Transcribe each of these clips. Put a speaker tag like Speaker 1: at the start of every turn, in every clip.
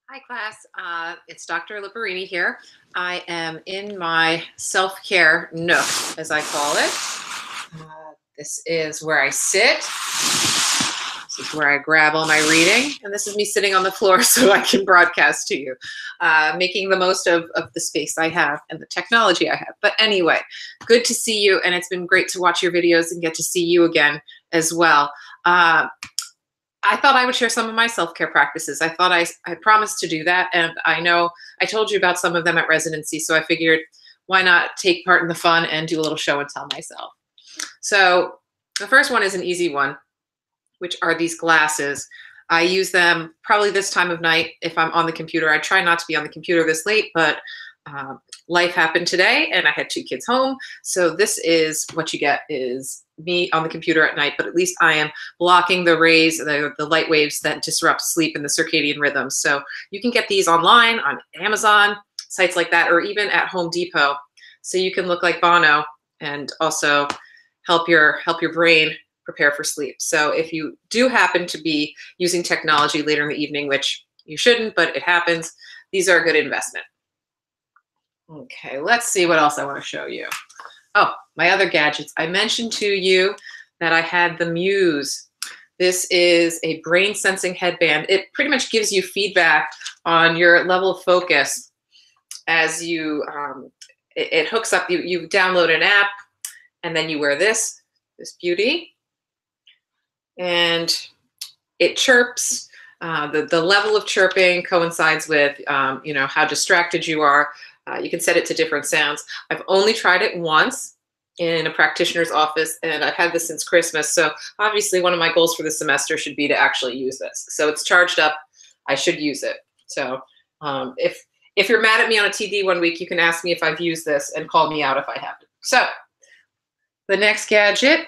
Speaker 1: Hi, class. It's Dr. Lipperini here. I am in my self-care nook, as I call it. This is where I sit. This is where I grab all my reading. And this is me sitting on the floor so I can broadcast to you, making the most of the space I have and the technology I have. But anyway, good to see you. And it's been great to watch your videos and get to see you again as well. I thought I would share some of my self-care practices. I thought I promised to do that. And I know I told you about some of them at residency. So I figured, why not take part in the fun and do a little show and tell myself. So the first one is an easy one, which are these glasses. I use them probably this time of night if I'm on the computer. I try not to be on the computer this late, but life happened today and I had 2 kids home. So this is what you get is me on the computer at night, but at least I am blocking the rays, the light waves that disrupt sleep and the circadian rhythm. So you can get these online on Amazon, sites like that, or even at Home Depot. So you can look like Bono and also help your brain prepare for sleep. So if you do happen to be using technology later in the evening, which you shouldn't, but it happens, these are a good investment. Okay, let's see what else I want to show you. Oh, my other gadgets. I mentioned to you that I had the Muse. This is a brain sensing headband. It pretty much gives you feedback on your level of focus as you, it hooks up, you download an app and then you wear this beauty and it chirps. The level of chirping coincides with, how distracted you are. You can set it to different sounds. I've only tried it once in a practitioner's office, and I've had this since Christmas. So obviously one of my goals for the semester should be to actually use this. So it's charged up. I should use it. So if you're mad at me on a TD one week, you can ask me if I've used this and call me out if I haven't. So the next gadget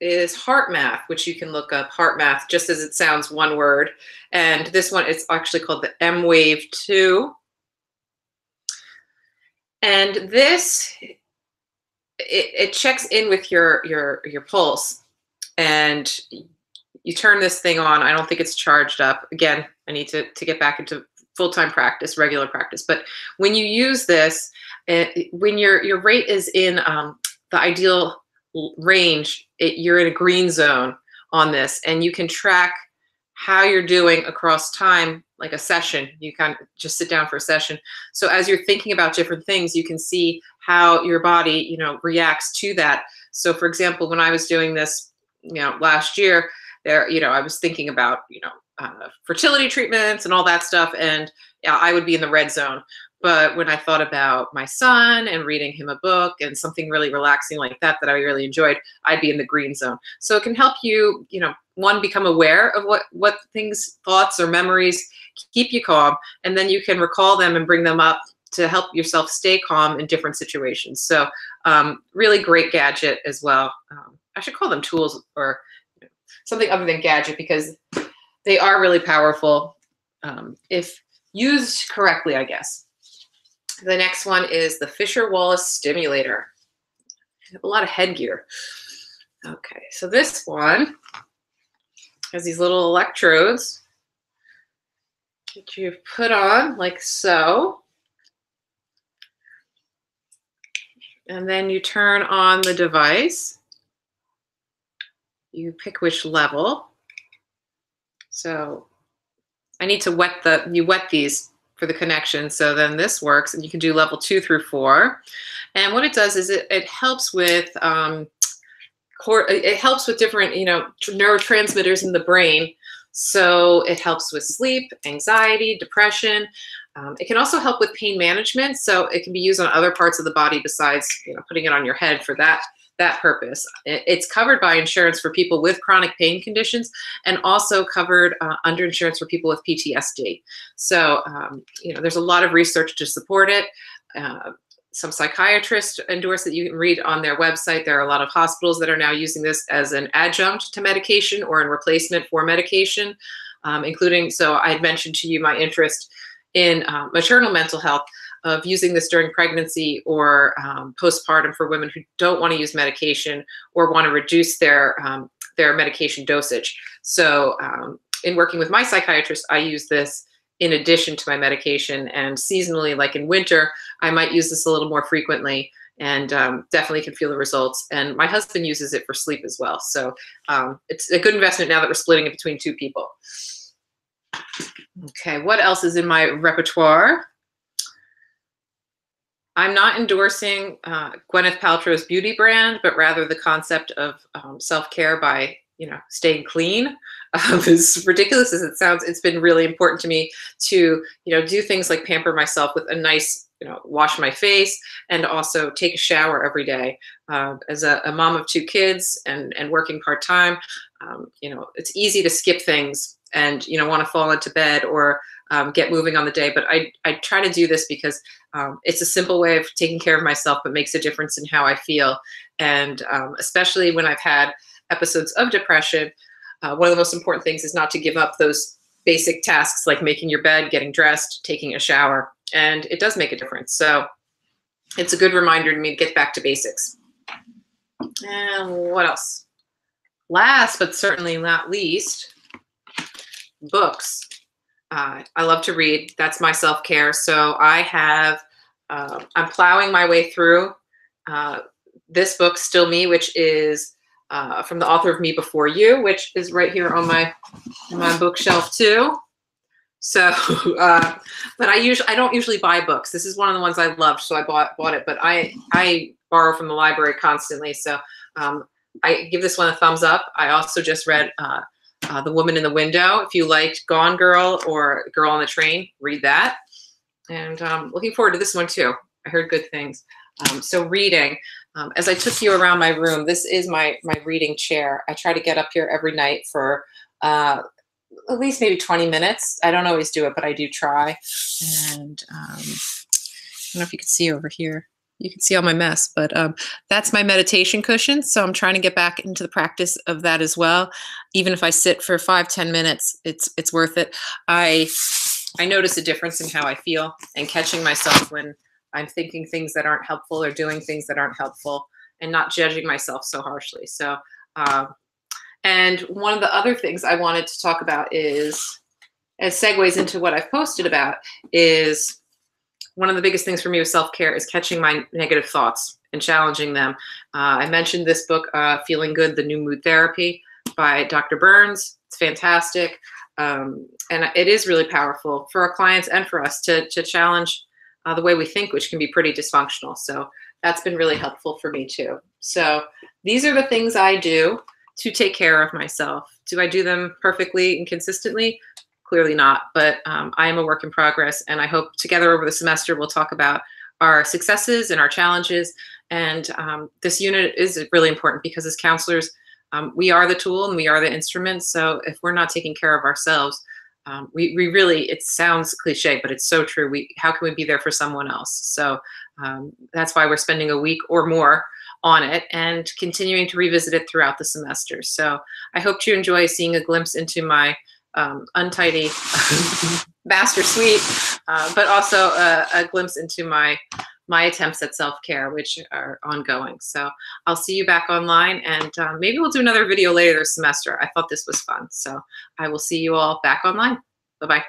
Speaker 1: is HeartMath, which you can look up HeartMath just as it sounds, one word. And this one is actually called the M-Wave 2. And this, it checks in with your pulse, and you turn this thing on. I don't think it's charged up. Again, I need to get back into full-time practice, regular practice. But when you use this, when your rate is in the ideal range, you're in a green zone on this, and you can track how you're doing across time, like a session. You kind of just sit down for a session. So as you're thinking about different things, you can see how your body, reacts to that. So for example, when I was doing this, last year, I was thinking about, fertility treatments and all that stuff. And yeah, I would be in the red zone. But when I thought about my son and reading him a book and something really relaxing like that I really enjoyed, I'd be in the green zone. So it can help you, one, become aware of what things, thoughts or memories keep you calm, and then you can recall them and bring them up to help yourself stay calm in different situations. So really great gadget as well. I should call them tools or something other than gadget because they are really powerful if used correctly, I guess. The next one is the Fisher-Wallace stimulator. A lot of headgear. Okay, so this one has these little electrodes that you put on like so. And then you turn on the device. You pick which level. So I need to wet these for the connection. So then this works, and you can do level 2 through 4. And what it does is it helps with different neurotransmitters in the brain. So it helps with sleep, anxiety, depression. It can also help with pain management. So it can be used on other parts of the body besides putting it on your head for that purpose. It's covered by insurance for people with chronic pain conditions, and also covered under insurance for people with PTSD. So, there's a lot of research to support it. Some psychiatrists endorse that. You can read on their website. There are a lot of hospitals that are now using this as an adjunct to medication or in replacement for medication, including, so I had mentioned to you my interest in maternal mental health, of using this during pregnancy or postpartum for women who don't want to use medication or want to reduce their medication dosage. So in working with my psychiatrist, I use this in addition to my medication. And seasonally, like in winter, I might use this a little more frequently, and definitely can feel the results. And my husband uses it for sleep as well. So it's a good investment now that we're splitting it between 2 people. Okay, what else is in my repertoire? I'm not endorsing Gwyneth Paltrow's beauty brand, but rather the concept of self-care by, staying clean. As ridiculous as it sounds, it's been really important to me to, do things like pamper myself with a nice, wash my face, and also take a shower every day. As a mom of 2 kids and working part-time, it's easy to skip things and, want to fall into bed or get moving on the day. But I try to do this because it's a simple way of taking care of myself, but makes a difference in how I feel. And especially when I've had episodes of depression, one of the most important things is not to give up those basic tasks like making your bed, getting dressed, taking a shower. And it does make a difference. So it's a good reminder to me to get back to basics. And what else? Last, but certainly not least, books. I love to read. That's my self-care. So I have, I'm plowing my way through this book, Still Me, which is from the author of Me Before You, which is right here on my bookshelf too. So, but I don't usually buy books. This is one of the ones I loved, so I bought it. But I borrow from the library constantly. So I give this one a thumbs up. I also just read The Woman in the Window. If you liked Gone Girl or Girl on the Train, read that. And looking forward to this one too. I heard good things. So reading. As I took you around my room, this is my reading chair. I try to get up here every night for at least maybe 20 minutes. I don't always do it, but I do try. And I don't know if you can see over here. You can see all my mess, but that's my meditation cushion. So I'm trying to get back into the practice of that as well. Even if I sit for 5-10 minutes, it's worth it. I notice a difference in how I feel and catching myself when I'm thinking things that aren't helpful or doing things that aren't helpful, and not judging myself so harshly. So, and one of the other things I wanted to talk about is, as segues into what I've posted about, is one of the biggest things for me with self-care is catching my negative thoughts and challenging them. I mentioned this book, Feeling Good, The New Mood Therapy by Dr. Burns. It's fantastic. And it is really powerful for our clients and for us to challenge the way we think, which can be pretty dysfunctional. So that's been really helpful for me too. So these are the things I do to take care of myself. Do I do them perfectly and consistently? Clearly not, but I am a work in progress, and I hope together over the semester we'll talk about our successes and our challenges. And this unit is really important because as counselors, we are the tool and we are the instrument. So if we're not taking care of ourselves, we really, it sounds cliche, but it's so true. How can we be there for someone else? So that's why we're spending a week or more on it and continuing to revisit it throughout the semester. So I hope you enjoy seeing a glimpse into my untidy master suite, but also a glimpse into my attempts at self-care, which are ongoing. So I'll see you back online, and maybe we'll do another video later this semester. I thought this was fun. So I will see you all back online. Bye-bye.